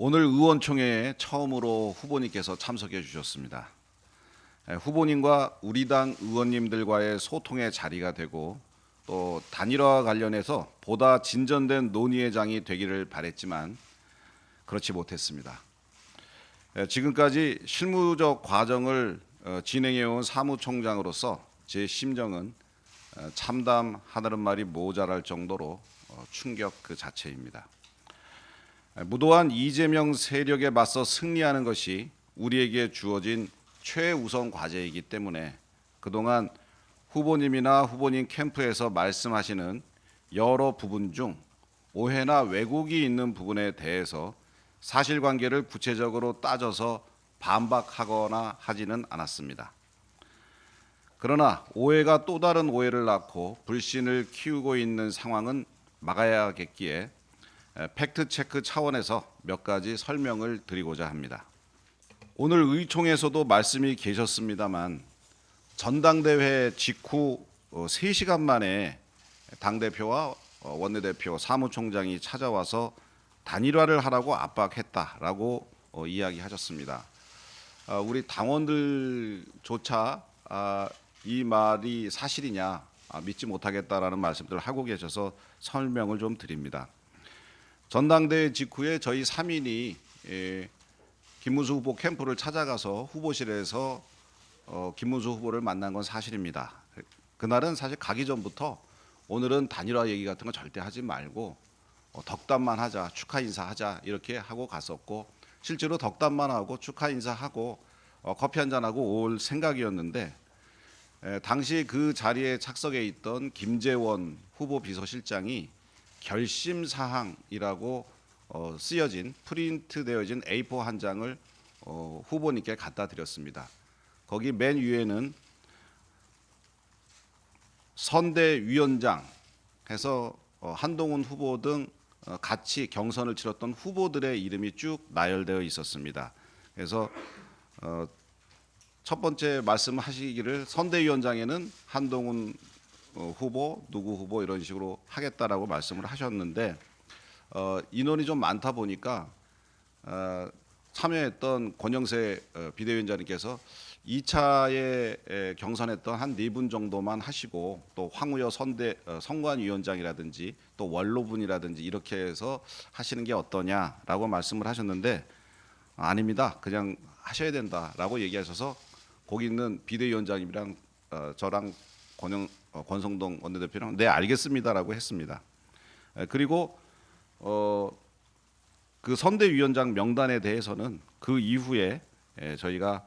오늘 의원총회에 처음으로 후보님께서 참석해 주셨습니다. 후보님과 우리 당 의원님들과의 소통의 자리가 되고 또 단일화와 관련해서 보다 진전된 논의의 장이 되기를 바랬지만 그렇지 못했습니다. 지금까지 실무적 과정을 진행해온 사무총장으로서 제 심정은 참담하다는 말이 모자랄 정도로 충격 그 자체입니다. 무도한 이재명 세력에 맞서 승리하는 것이 우리에게 주어진 최우선 과제이기 때문에 그동안 후보님이나 후보님 캠프에서 말씀하시는 여러 부분 중 오해나 왜곡이 있는 부분에 대해서 사실관계를 구체적으로 따져서 반박하거나 하지는 않았습니다. 그러나 오해가 또 다른 오해를 낳고 불신을 키우고 있는 상황은 막아야겠기에 팩트체크 차원에서 몇 가지 설명을 드리고자 합니다. 오늘 의총에서도 말씀이 계셨습니다만 전당대회 직후 3시간 만에 당대표와 원내대표, 사무총장이 찾아와서 단일화를 하라고 압박했다라고 이야기하셨습니다. 우리 당원들조차 이 말이 사실이냐 믿지 못하겠다라는 말씀들을 하고 계셔서 설명을 좀 드립니다. 전당대회 직후에 저희 3인이 김문수 후보 캠프를 찾아가서 후보실에서 김문수 후보를 만난 건 사실입니다. 그날은 사실 가기 전부터 오늘은 단일화 얘기 같은 거 절대 하지 말고 덕담만 하자, 축하 인사하자 이렇게 하고 갔었고 실제로 덕담만 하고 축하 인사하고 커피 한잔 하고 올 생각이었는데 당시 그 자리에 착석해 있던 김재원 후보 비서실장이 결심 사항이라고 쓰여진 프린트되어진 A4 한 장을 후보님께 갖다 드렸습니다. 거기 맨 위에는 선대위원장 해서 한동훈 후보 등 같이 경선을 치렀던 후보들의 이름이 쭉 나열되어 있었습니다. 그래서 첫 번째 말씀하시기를 선대위원장에는 한동훈 후보, 누구 후보 이런 식으로 하겠다라고 말씀을 하셨는데 인원이 좀 많다 보니까 참여했던 권영세 비대위원장님께서 2차에 경선했던 한 4분 정도만 하시고 또 황우여 선관위원장이라든지 또 원로분이라든지 이렇게 해서 하시는 게 어떠냐라고 말씀을 하셨는데 아닙니다. 그냥 하셔야 된다라고 얘기하셔서 거기 있는 비대위원장님이랑 저랑 권성동 원내대표랑 네 알겠습니다라고 했습니다. 그리고 그 선대위원장 명단에 대해서는 그 이후에 저희가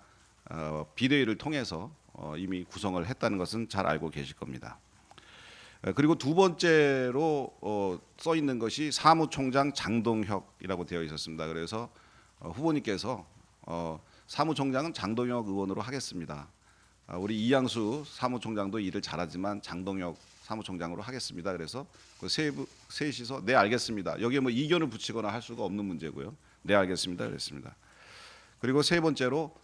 비대위를 통해서 이미 구성을 했다는 것은 잘 알고 계실 겁니다. 그리고 두 번째로 써 있는 것이 사무총장 장동혁이라고 되어 있었습니다. 그래서 후보님께서 사무총장은 장동혁 의원으로 하겠습니다. 우리 이양수 사무총장도 일을 잘하지만 장동혁 사무총장으로 하겠습니다. 그래서 그 셋이서 네 알겠습니다. 여기에 뭐 이견을 붙이거나 할 수가 없는 문제고요. 네 알겠습니다. 그랬습니다. 그리고 세 번째로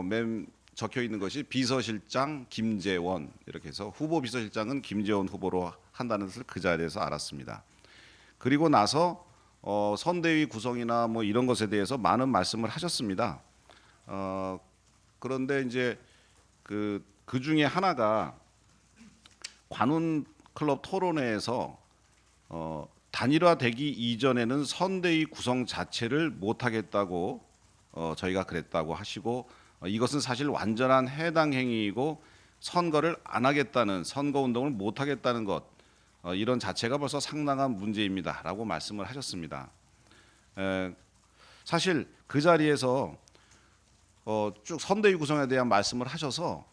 맨 적혀 있는 것이 비서실장 김재원 이렇게 해서 후보 비서실장은 김재원 후보로 한다는 것을 그 자리에서 알았습니다. 그리고 나서 선대위 구성이나 뭐 이런 것에 대해서 많은 말씀을 하셨습니다. 그런데 이제 그 중에 하나가 관훈 클럽 토론회에서 단일화되기 이전에는 선대위 구성 자체를 못하겠다고 저희가 그랬다고 하시고 이것은 사실 완전한 해당 행위이고 선거를 안 하겠다는 선거 운동을 못 하겠다는 것 이런 자체가 벌써 상당한 문제입니다라고 말씀을 하셨습니다. 사실 그 자리에서 쭉 선대위 구성에 대한 말씀을 하셔서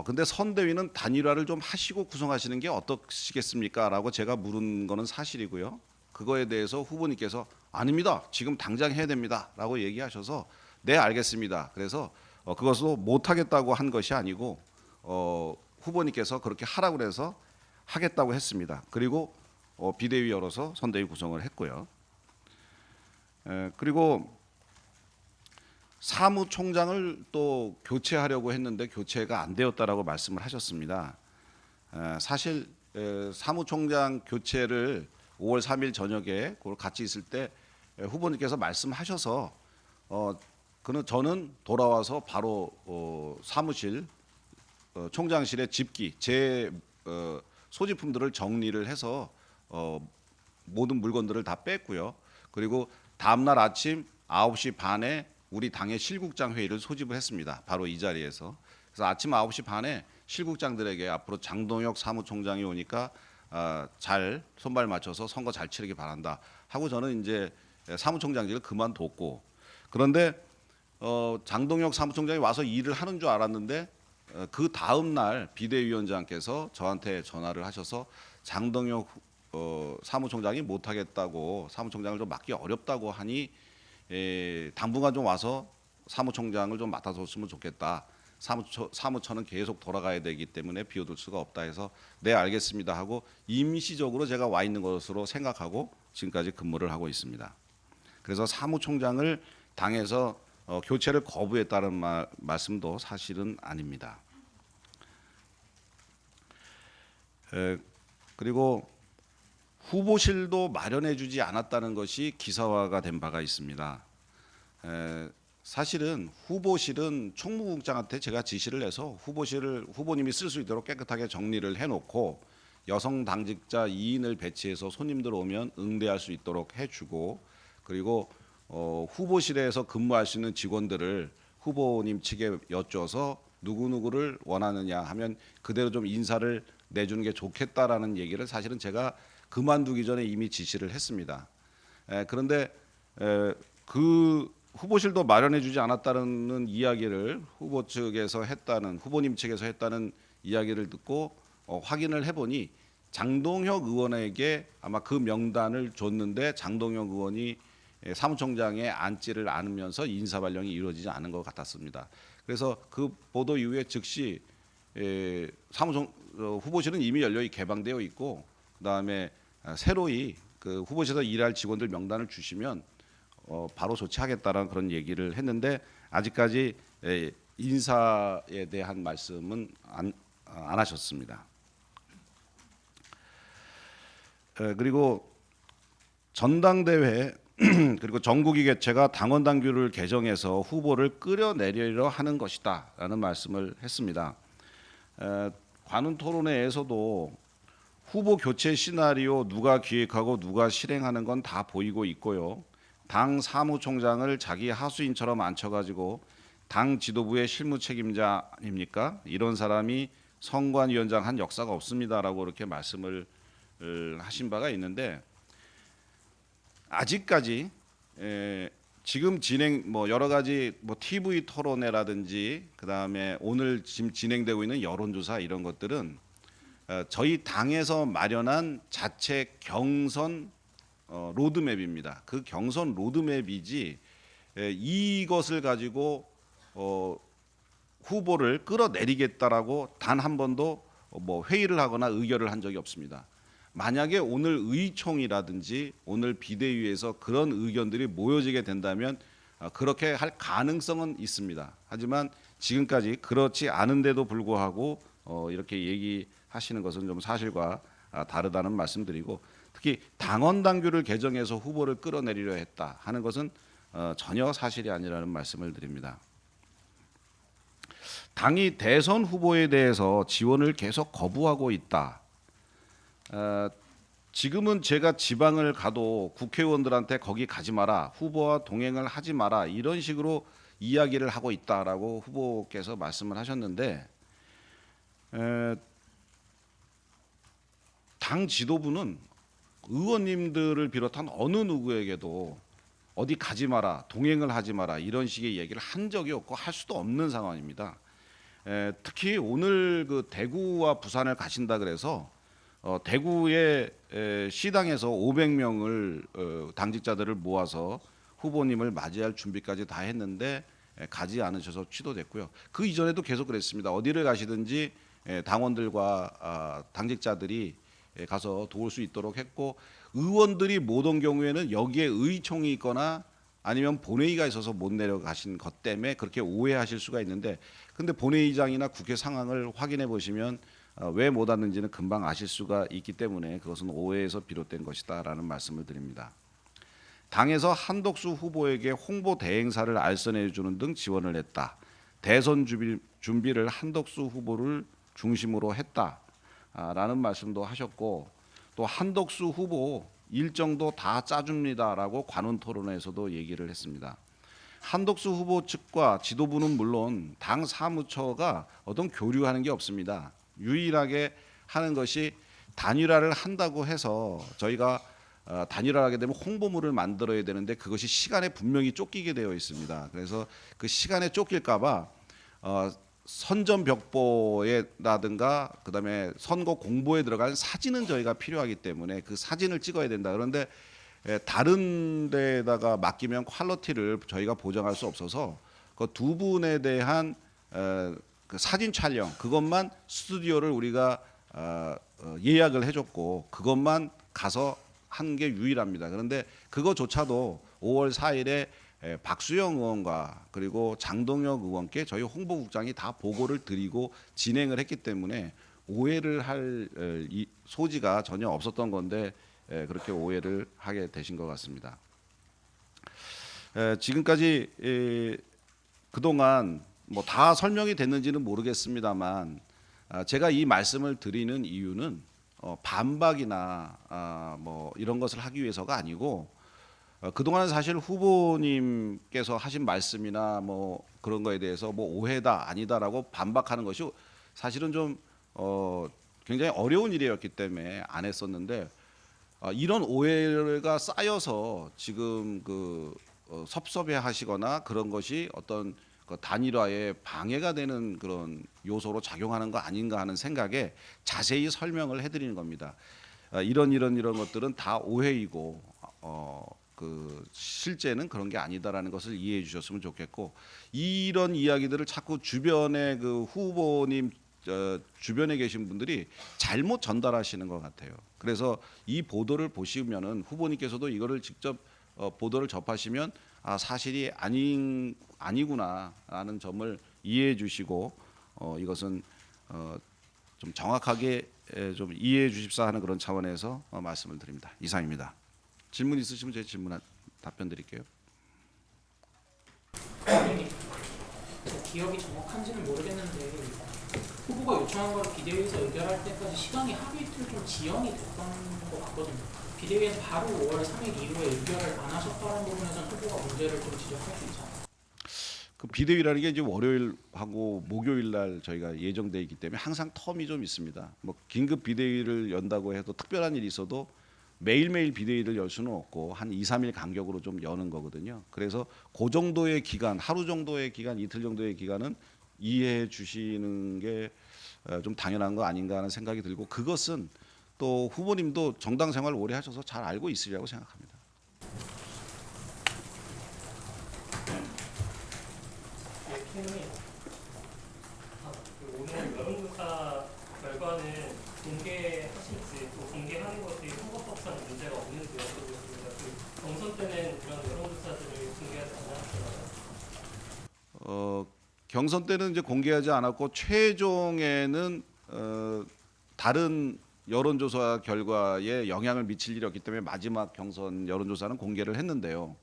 근데 선대위는 단일화를 좀 하시고 구성하시는 게 어떠시겠습니까?라고 제가 물은 거는 사실이고요. 그거에 대해서 후보님께서 아닙니다. 지금 당장 해야 됩니다.라고 얘기하셔서 네 알겠습니다. 그래서 그것도 못 하겠다고 한 것이 아니고 후보님께서 그렇게 하라고 그래서 하겠다고 했습니다. 그리고 비대위 열어서 선대위 구성을 했고요. 그리고 사무총장을 또 교체하려고 했는데 교체가 안 되었다라고 말씀을 하셨습니다. 사실 사무총장 교체를 5월 3일 저녁에 그걸 같이 있을 때 후보님께서 말씀하셔서 그는 저는 돌아와서 바로 사무실 총장실의 집기 제 소지품들을 정리를 해서 모든 물건들을 다 뺐고요. 그리고 다음날 아침 9시 반에 우리 당의 실국장 회의를 소집을 했습니다. 바로 이 자리에서. 그래서 아침 9시 반에 실국장들에게 앞으로 장동혁 사무총장이 오니까 잘 손발 맞춰서 선거 잘 치르기 바란다 하고 저는 이제 사무총장직을 그만뒀고, 그런데 장동혁 사무총장이 와서 일을 하는 줄 알았는데 그 다음 날 비대위원장께서 저한테 전화를 하셔서 장동혁 사무총장이 못하겠다고, 사무총장을 좀 맡기 어렵다고 하니 당분간 좀 와서 사무총장을 좀 맡아줬으면 좋겠다. 사무처는 계속 돌아가야 되기 때문에 비워둘 수가 없다 해서 네 알겠습니다 하고 임시적으로 제가 와 있는 것으로 생각하고 지금까지 근무를 하고 있습니다. 그래서 사무총장을 당에서 교체를 거부했다는 말씀도 사실은 아닙니다. 그리고 후보실도 마련해주지 않았다는 것이 기사화가 된 바가 있습니다. 사실은 후보실은 총무국장한테 제가 지시를 해서 후보실을 후보님이 쓸 수 있도록 깨끗하게 정리를 해놓고 여성 당직자 2인을 배치해서 손님들 오면 응대할 수 있도록 해주고, 그리고 후보실에서 근무할 수 있는 직원들을 후보님 측에 여쭤서 누구누구를 원하느냐 하면 그대로 좀 인사를 내주는 게 좋겠다라는 얘기를 사실은 제가 그만두기 전에 이미 지시를 했습니다. 그런데 그 후보실도 마련해주지 않았다는 이야기를 후보 측에서 했다는, 후보님 측에서 했다는 이야기를 듣고 확인을 해보니 장동혁 의원에게 아마 그 명단을 줬는데 장동혁 의원이 사무총장에 앉지를 않으면서 인사 발령이 이루어지지 않은 것 같았습니다. 그래서 그 보도 이후에 즉시 후보실은 이미 열려이 개방되어 있고, 그다음에 새로이 그 후보실에서 일할 직원들 명단을 주시면 바로 조치하겠다라는 그런 얘기를 했는데 아직까지 인사에 대한 말씀은 안 하셨습니다. 그리고 전당대회 그리고 정국위 개최가 당원 당규를 개정해서 후보를 끌어내리려 하는 것이다라는 말씀을 했습니다. 관훈 토론회에서도 후보 교체 시나리오 누가 기획하고 누가 실행하는 건 다 보이고 있고요. 당 사무총장을 자기 하수인처럼 앉혀가지고 당 지도부의 실무 책임자 아닙니까? 이런 사람이 선관위원장 한 역사가 없습니다라고 이렇게 말씀을 하신 바가 있는데, 아직까지 지금 진행 여러 가지 TV 토론회라든지 그다음에 오늘 지금 진행되고 있는 여론조사 이런 것들은 저희 당에서 마련한 자체 경선 로드맵입니다. 그 경선 로드맵이지 이것을 가지고 후보를 끌어내리겠다라고 단 한 번도 회의를 하거나 의결을 한 적이 없습니다. 만약에 오늘 의총이라든지 오늘 비대위에서 그런 의견들이 모여지게 된다면 그렇게 할 가능성은 있습니다. 하지만 지금까지 그렇지 않은데도 불구하고 이렇게 얘기하시는 것은 좀 사실과 다르다는 말씀드리고, 특히 당원 당규를 개정해서 후보를 끌어내리려 했다 하는 것은 전혀 사실이 아니라는 말씀을 드립니다. 당이 대선 후보에 대해서 지원을 계속 거부하고 있다. 지금은 제가 지방을 가도 국회의원들한테 거기 가지 마라, 후보와 동행을 하지 마라 이런 식으로 이야기를 하고 있다라고 후보께서 말씀을 하셨는데, 당 지도부는 의원님들을 비롯한 어느 누구에게도 어디 가지 마라, 동행을 하지 마라 이런 식의 얘기를 한 적이 없고 할 수도 없는 상황입니다. 특히 오늘 그 대구와 부산을 가신다 그래서 대구의 시당에서 500명을 당직자들을 모아서 후보님을 맞이할 준비까지 다 했는데 가지 않으셔서 취소됐고요. 그 이전에도 계속 그랬습니다. 어디를 가시든지 당원들과 당직자들이 가서 도울 수 있도록 했고, 의원들이 못 온 경우에는 여기에 의총이 있거나 아니면 본회의가 있어서 못 내려가신 것 때문에 그렇게 오해하실 수가 있는데, 근데 본회의장이나 국회 상황을 확인해 보시면 왜 못 왔는지는 금방 아실 수가 있기 때문에 그것은 오해에서 비롯된 것이다라는 말씀을 드립니다. 당에서 한덕수 후보에게 홍보 대행사를 알선해 주는 등 지원을 했다. 대선 준비를 한덕수 후보를 중심으로 했다라는 말씀도 하셨고, 또 한덕수 후보 일정도 다 짜줍니다라고 관훈 토론회에서도 얘기를 했습니다. 한덕수 후보 측과 지도부는 물론 당 사무처가 어떤 교류하는 게 없습니다. 유일하게 하는 것이 단일화를 한다고 해서 저희가 단일화하게 되면 홍보물을 만들어야 되는데 그것이 시간에 분명히 쫓기게 되어 있습니다. 그래서 그 시간에 쫓길까봐 선전벽보에라든가 그다음에 선거 공보에 들어갈 사진은 저희가 필요하기 때문에 그 사진을 찍어야 된다. 그런데 다른 데다가 맡기면 퀄리티를 저희가 보장할 수 없어서 그 두 분에 대한 그 사진 촬영 그것만 스튜디오를 우리가 예약을 해줬고 그것만 가서 한 게 유일합니다. 그런데 그거조차도 5월 4일에 박수영 의원과 그리고 장동혁 의원께 저희 홍보국장이 다 보고를 드리고 진행을 했기 때문에 오해를 할 소지가 전혀 없었던 건데 그렇게 오해를 하게 되신 것 같습니다. 지금까지 그동안 뭐 다 설명이 됐는지는 모르겠습니다만 제가 이 말씀을 드리는 이유는 반박이나 뭐 이런 것을 하기 위해서가 아니고 그동안 사실 후보님께서 하신 말씀이나 뭐 그런 거에 대해서 뭐 오해다 아니다라고 반박하는 것이 사실은 좀 굉장히 어려운 일이었기 때문에 안 했었는데 이런 오해가 쌓여서 지금 그 섭섭해하시거나 그런 것이 어떤 그 단일화에 방해가 되는 그런 요소로 작용하는 거 아닌가 하는 생각에 자세히 설명을 해드리는 겁니다. 이런 것들은 다 오해이고 그 실제는 그런 게 아니다라는 것을 이해해 주셨으면 좋겠고 이런 이야기들을 자꾸 주변에 그 후보님 주변에 계신 분들이 잘못 전달하시는 것 같아요. 그래서 이 보도를 보시면은 후보님께서도 이거를 직접 보도를 접하시면 사실이 아니구나라는 점을 이해해 주시고 이것은 좀 정확하게 좀 이해해 주십사 하는 그런 차원에서 말씀을 드립니다. 이상입니다. 질문 있으시면 제 질문 답변 드릴게요. 기억이 정확한지는 모르겠는데 후보가 요청한 걸 비대위에서 의결할 때까지 시간이 하루 이틀 좀 지연이 됐던 것 같거든요. 비대위에서 바로 5월 3일 이후에 의결을 안 하셨다는 부분에서는 후보가 문제를 좀 지적할 수 있잖아요. 그 비대위라는 게 이제 월요일하고 목요일 날 저희가 예정돼 있기 때문에 항상 텀이 좀 있습니다. 뭐 긴급 비대위를 연다고 해도 특별한 일이 있어도 매일매일 비대위를 열 수는 없고 한 2, 3일 간격으로 좀 여는 거거든요. 그래서 그 정도의 기간, 하루 정도의 기간, 이틀 정도의 기간은 이해해 주시는 게 좀 당연한 거 아닌가 하는 생각이 들고 그것은 또 후보님도 정당 생활 오래 하셔서 잘 알고 있으리라고 생각합니다. 오늘 여론조사 결과는 공개하실지 또 공개하는 것이 선거법상 문제가 없는지 여쭤보겠습니다. 그 경선 때는 이런 여론조사들을 공개하지 않았잖아요. 경선 때는 이제 공개하지 않았고 최종에는 다른 여론조사 결과에 영향을 미칠 일이 없기 때문에 마지막 경선 여론조사는 공개를 했는데요.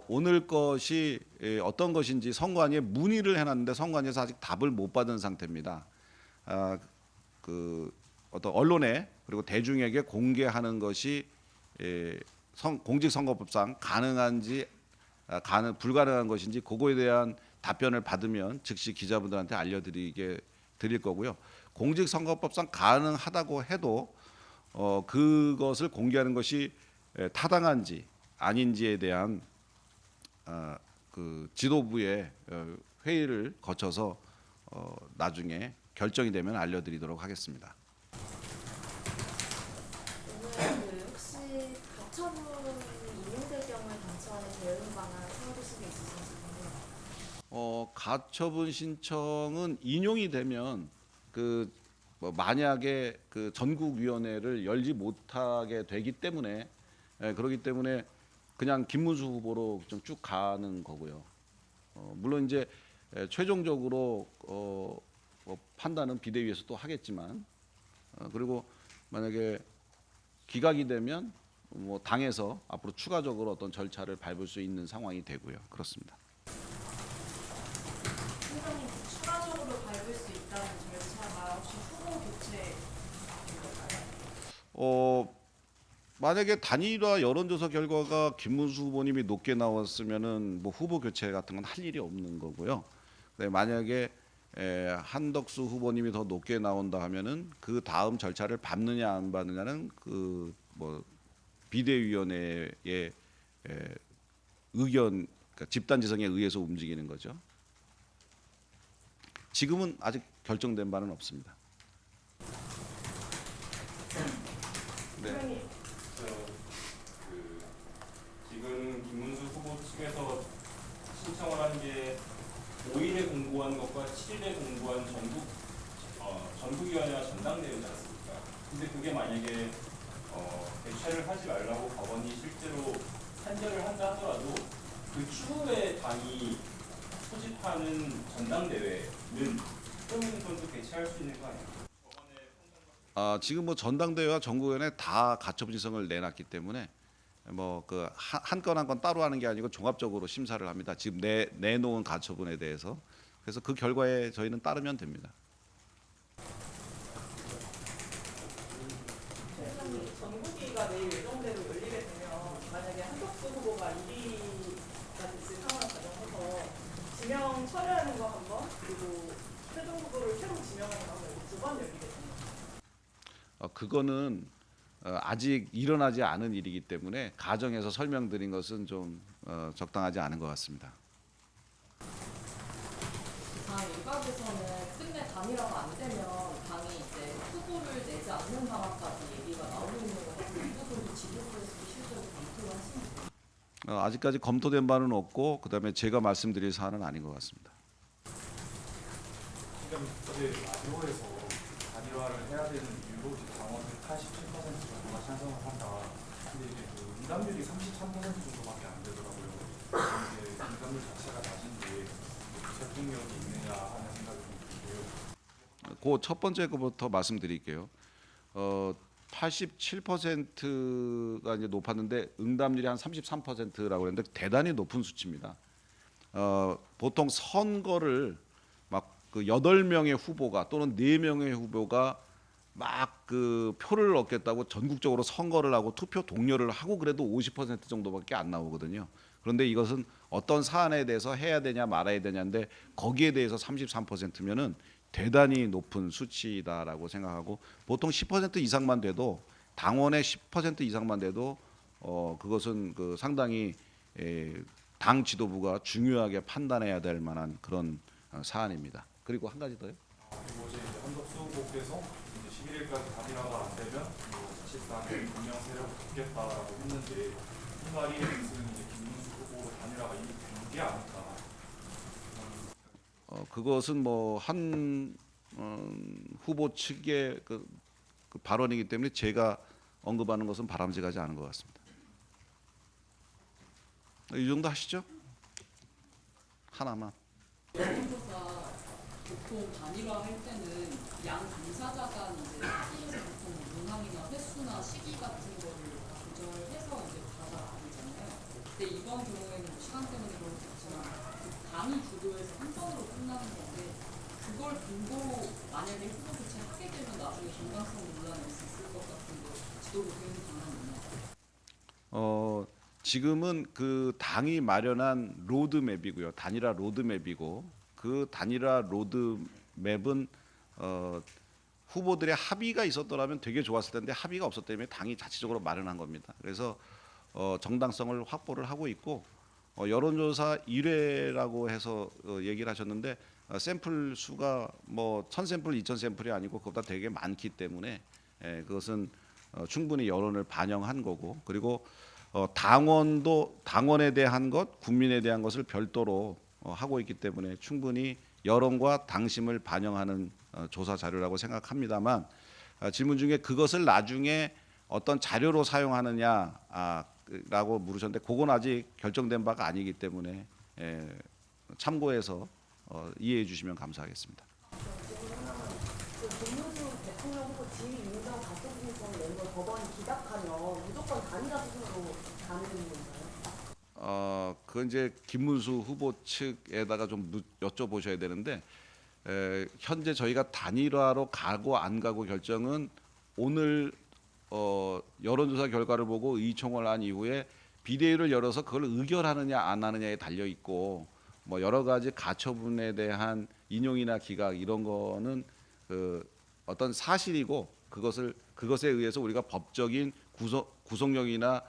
오늘 것이 어떤 것인지 선관위에 문의를 해놨는데 선관위에서 아직 답을 못 받은 상태입니다. 그 어떤 언론에 그리고 대중에게 공개하는 것이 공직선거법상 가능한지 불가능한 것인지 그거에 대한 답변을 받으면 즉시 기자분들한테 드릴 거고요. 공직선거법상 가능하다고 해도 그것을 공개하는 것이 타당한지 아닌지에 대한 그 지도부의 회의를 거쳐서 나중에 결정이 되면 알려드리도록 하겠습니다. 오늘 혹시 가처분 인용될 경우에 당첨에 대응 방안 세워두신 게 있으신지 궁금해요. 가처분 신청은 인용이 되면 뭐 만약에 그 전국위원회를 열지 못하게 되기 때문에 그렇기 때문에 그냥 김문수 후보로 좀 쭉 가는 거고요. 물론 이제 최종적으로 뭐 판단은 비대위에서 또 하겠지만 그리고 만약에 기각이 되면 뭐 당에서 앞으로 추가적으로 어떤 절차를 밟을 수 있는 상황이 되고요. 그렇습니다. 팀장님 추가적으로 밟을 수 있다는 절차가 혹시 후보 교체인 걸까요? 만약에 단일화 여론조사 결과가 김문수 후보님이 높게 나왔으면은 뭐 후보 교체 같은 건 할 일이 없는 거고요. 만약에 한덕수 후보님이 더 높게 나온다 하면은 그 다음 절차를 밟느냐 안 밟느냐는 그 뭐 비대위원회의 의견, 그러니까 집단지성에 의해서 움직이는 거죠. 지금은 아직 결정된 바는 없습니다. 네. 지금 김문수 후보 측에서 신청을 한 게 5일에 공고한 것과 7일에 공고한 전국위원회와 전당대회지 않습니까? 근데 그게 만약에 대체를 하지 말라고 법원이 실제로 판결을 한다 하더라도 그 추후에 당이 소집하는 전당대회는 그러면 그건 또 대체할 수 있는 거 아니에요? 지금 뭐 전당대회와 전국위원회 다 가처분 신청을 내놨기 때문에 뭐 그 한 건 한 건 따로 하는 게 아니고 종합적으로 심사를 합니다. 지금 내놓은 가처분에 대해서. 그래서 그 결과에 저희는 따르면 됩니다. 전국위가 내일 예정대로 열리게 되면 만약에 한덕수 후보가 1위가 됐을 상황을 가정해서 지명 철회하는 거 한 번, 그리고 최종 후보를 새로 지명하는 거 한 번, 두 번 열리게 됩니다. 그거는 아직 일어나지 않은 일이기 때문에 가정에서 설명드린 것은 좀 적당하지 않은 것 같습니다. 당 일각에서는 끝내 단일화가 안 되면 당이 이제 후보를 내지 않는 상황까지 얘기가 나오고 있는 것 같고 이 부분도 지도부에서 실제로 검토를 하십니까? 아직까지 검토된 바는 없고 그다음에 제가 말씀드릴 사안은 아닌 것 같습니다. 지금 어제 라디오에서 단일화를 해야 되는 이유로 당원 87% 정도가 찬성을 한다. 근데 이제 그 응답률이 33% 정도밖에 안 되더라고요. 이게 응답률 자체가 낮은데 설득력이 있느냐 하는 생각이 좀 들고요. 그 첫 번째 거부터 말씀드릴게요. 87%가 이제 높았는데 응답률이 한 33%라고 했는데 대단히 높은 수치입니다. 보통 선거를 막 그 8명의 후보가 또는 4명의 후보가 막 그 표를 얻겠다고 전국적으로 선거를 하고 투표 동료를 하고 그래도 50% 정도밖에 안 나오거든요. 그런데 이것은 어떤 사안에 대해서 해야 되냐 말아야 되냐인데 거기에 대해서 33%면은 대단히 높은 수치다라고 생각하고 보통 10% 이상만 돼도 당원의 10% 이상만 돼도 그것은 그 상당히 당 지도부가 중요하게 판단해야 될 만한 그런 사안입니다. 그리고 한 가지 더요. 그리고 이제 한덕수 후보께서 이제 11일까지 단일화가 안 되면 뭐 사실상 분명 세력을 돕겠다라고 했는데 이 말이 무슨 이제 김문수 후보 단일화가 이미 된 게 아닐까. 그것은 뭐 한 후보 측의 그 발언이기 때문에 제가 언급하는 것은 바람직하지 않은 것 같습니다. 이 정도 하시죠? 하나만. 여론조사 보통 단일화 할 때는 양 당사자 간 이제 사이에서 보통 문항이나 횟수나 시기 같은 거를 조절해서 이제 가자 아니잖아요. 근데 이번 경우에는 뭐 시간 때문에 그런 게 없지만 그 당이 주도해서 한 번으로 끝나는 건데 그걸 두고 만약에 후보 교체하게 되면 나중에 정당성 논란이 있을 것 같은데 지도부 대응 방안이 있나요? 지금은 그 당이 마련한 로드맵이고요. 단일화 로드맵이고 그 단일화 로드맵은 후보들의 합의가 있었더라면 되게 좋았을 텐데 합의가 없었기 때문에 당이 자체적으로 마련한 겁니다. 그래서 정당성을 확보를 하고 있고 여론조사 1회라고 해서 얘기를 하셨는데 샘플 수가 뭐 1000샘플, 2000샘플이 아니고 그보다 되게 많기 때문에 그것은 충분히 여론을 반영한 거고 그리고 당원에 대한 것, 국민에 대한 것을 별도로 하고 있기 때문에 충분히 여론과 당심을 반영하는 조사 자료라고 생각합니다만 질문 중에 그것을 나중에 어떤 자료로 사용하느냐라고 물으셨는데 그건 아직 결정된 바가 아니기 때문에 참고해서 이해해 주시면 감사하겠습니다. 김문수 대통령 후보 지위 인정 가처분 신청을 낸 걸 법원이 기각하면 무조건 단일화 수순으로 가는 건가요? 그건 이제 김문수 후보 측에다가 좀 여쭤보셔야 되는데 현재 저희가 단일화로 가고 안 가고 결정은 오늘 여론조사 결과를 보고 의총을 한 이후에 비대위를 열어서 그걸 의결하느냐 안 하느냐에 달려 있고 뭐 여러 가지 가처분에 대한 인용이나 기각 이런 거는 어떤 사실이고 그것에 의해서 우리가 법적인 구속력이나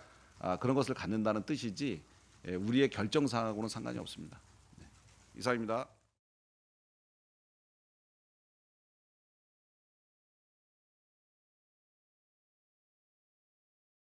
그런 것을 갖는다는 뜻이지 우리의 결정 사항하고는 상관이 없습니다. 네. 이상입니다.